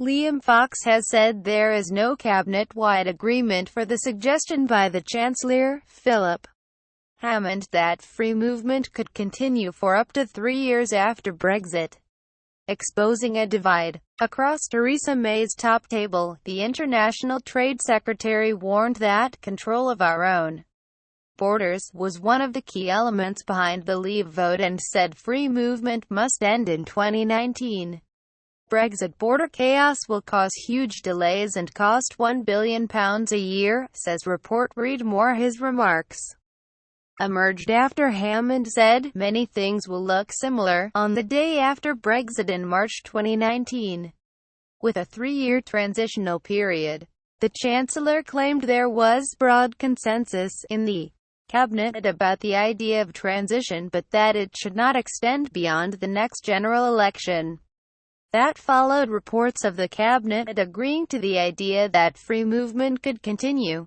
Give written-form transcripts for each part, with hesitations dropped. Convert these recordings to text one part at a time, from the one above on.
Liam Fox has said there is no cabinet-wide agreement for the suggestion by the Chancellor, Philip Hammond, that free movement could continue for up to 3 years after Brexit, exposing a divide across Theresa May's top table. The International Trade Secretary warned that control of our own borders was one of the key elements behind the Leave vote and said free movement must end in 2019. Brexit border chaos will cause huge delays and cost £1 billion a year, says report. Read more. His remarks emerged after Hammond said many things will look similar on the day after Brexit in March 2019. With a 3-year transitional period, the Chancellor claimed there was broad consensus in the Cabinet about the idea of transition, but that it should not extend beyond the next general election. That followed reports of the Cabinet agreeing to the idea that free movement could continue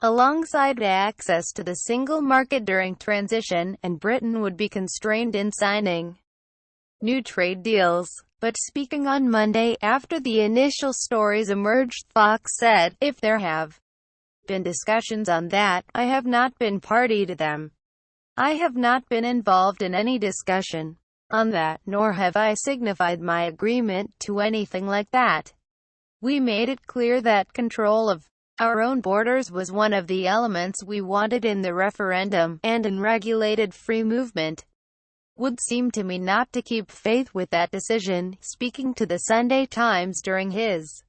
alongside access to the single market during transition, and Britain would be constrained in signing new trade deals. But speaking on Monday, after the initial stories emerged, Fox said, "If there have been discussions on that, I have not been party to them. I have not been involved in any discussion on that, nor have I signified my agreement to anything like that. We made it clear that control of our own borders was one of the elements we wanted in the referendum, and unregulated free movement would seem to me not to keep faith with that decision." Speaking to the Sunday Times during his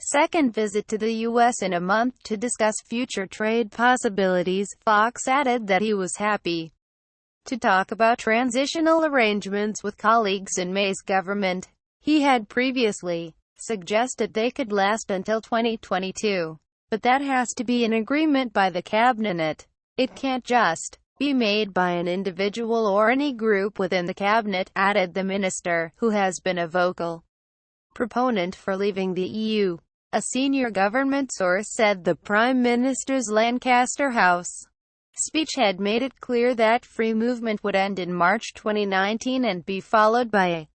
second visit to the U.S. in a month to discuss future trade possibilities, Fox added that he was happy to talk about transitional arrangements with colleagues in May's government. He had previously suggested they could last until 2022. But that has to be an agreement by the Cabinet. It can't just be made by an individual or any group within the Cabinet, added the minister, who has been a vocal proponent for leaving the EU. A senior government source said the Prime Minister's Lancaster House speech had made it clear that free movement would end in March 2019 and be followed by a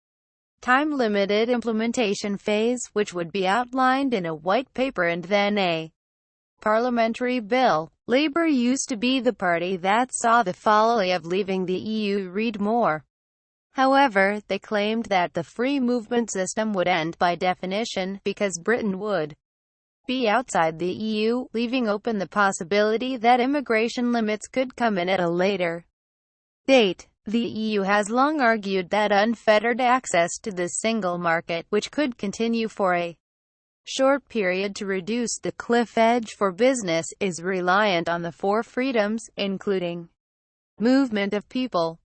time-limited implementation phase, which would be outlined in a white paper and then a parliamentary bill. Labour used to be the party that saw the folly of leaving the EU. Read more. However, they claimed that the free movement system would end by definition, because Britain would be outside the EU, leaving open the possibility that immigration limits could come in at a later date. The EU has long argued that unfettered access to the single market, which could continue for a short period to reduce the cliff edge for business, is reliant on the 4 freedoms, including movement of people,